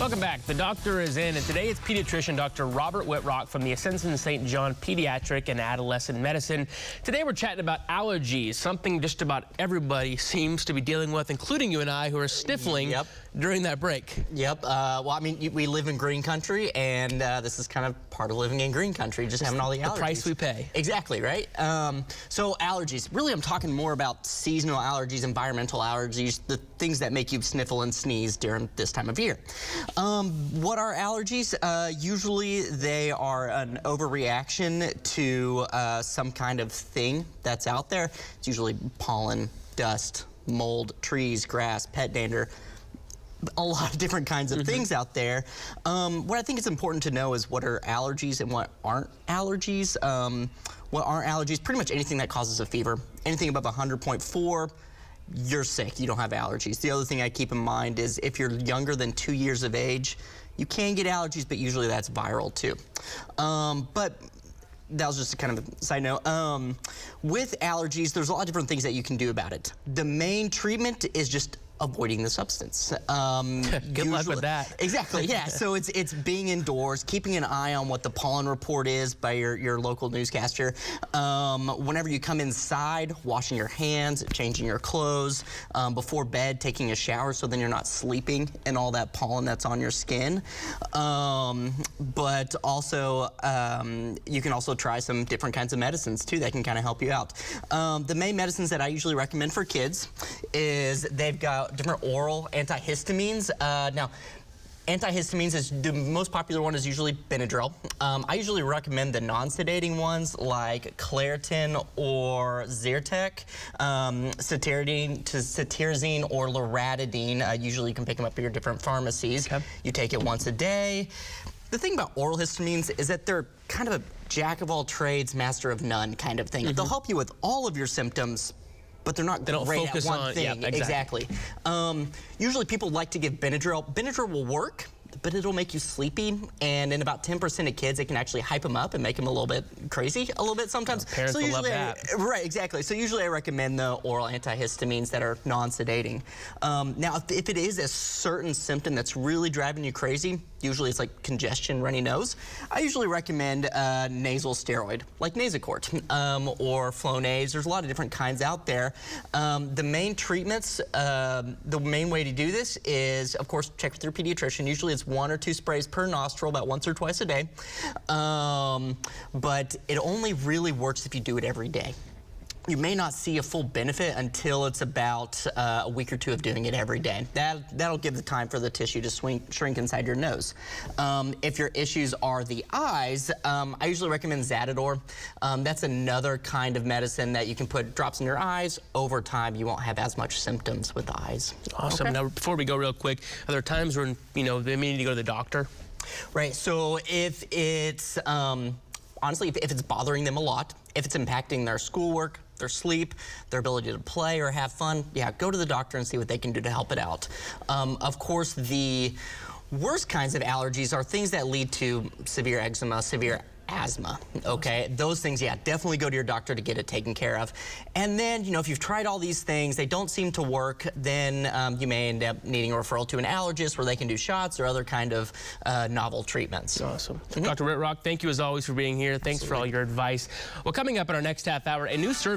Welcome back. The doctor is in, and today it's pediatrician Dr. Robert Wittrock from the Ascension St. John Pediatric and Adolescent Medicine. Today we're chatting about allergies, something just about everybody seems to be dealing with, including you and I, who are sniffling during that break. Yep. Well, I mean, we live in green country, and this is kind of part of living in green country, just having all the allergies. The price we pay. Exactly, right? So allergies. Really, I'm talking more about seasonal allergies, environmental allergies, the things that make you sniffle and sneeze during this time of year. What are allergies? Usually they are an overreaction to some kind of thing that's out there. It's usually pollen, dust, mold, trees, grass, pet dander, a lot of different kinds of things out there. What I think is important to know is what are allergies and what aren't allergies. What aren't allergies? Pretty much anything that causes a fever. Anything above 100.4, you're sick, you don't have allergies. The other thing I keep in mind is if you're younger than 2 years of age, you can get allergies, but usually that's viral too. But that was just a kind of a side note. With allergies, there's a lot of different things that you can do about it. The main treatment is just avoiding the substance. Good luck with that. Exactly, yeah. So it's being indoors, keeping an eye on what the pollen report is by your local newscaster. Whenever you come inside, washing your hands, changing your clothes, before bed, taking a shower so then you're not sleeping in all that pollen that's on your skin. But also, you can also try some different kinds of medicines too that can kind of help you out. The main medicines that I usually recommend for kids is they've got different oral antihistamines. Now, antihistamines is the most popular one is usually Benadryl. I usually recommend the non-sedating ones like Claritin or Zyrtec, cetirizine or loratadine. Usually you can pick them up at your different pharmacies. Okay. You take it once a day. The thing about oral histamines is that they're kind of a jack of all trades, master of none kind of thing. They'll help you with all of your symptoms, but they don't great focus at one on, thing. Yeah, exactly. Usually people like to give Benadryl. Benadryl will work, but it'll make you sleepy, and in about 10% of kids, it can actually hype them up and make them a little bit crazy, a little bit sometimes. Well, parents will love that. Right, exactly. So usually I recommend the oral antihistamines that are non-sedating. Now, if it is a certain symptom that's really driving you crazy, usually it's like congestion, runny nose, I usually recommend nasal steroid, like Nasacort or Flonase. There's a lot of different kinds out there. The main treatments, the main way to do this is, of course, check with your pediatrician. Usually it's 1 or 2 sprays per nostril, about once or twice a day. But it only really works if you do it every day. You may not see a full benefit until it's about a week or 2 of doing it every day. That'll give the time for the tissue to shrink inside your nose. If your issues are the eyes, I usually recommend Zatador. That's another kind of medicine that you can put drops in your eyes. Over time, you won't have as much symptoms with the eyes. Awesome. Okay. Now, before we go real quick, are there times when, they may need to go to the doctor? Right, so if it's, honestly, if it's bothering them a lot, if it's impacting their schoolwork, their sleep, their ability to play or have fun, yeah, go to the doctor and see what they can do to help it out. Of course, the worst kinds of allergies are things that lead to severe eczema, severe asthma, okay? Those things, yeah, definitely go to your doctor to get it taken care of. And then, if you've tried all these things, they don't seem to work, then you may end up needing a referral to an allergist where they can do shots or other kind of novel treatments. Awesome. Dr. Wittrock, thank you as always for being here. Thanks for all your advice. Well, coming up in our next half hour, a new survey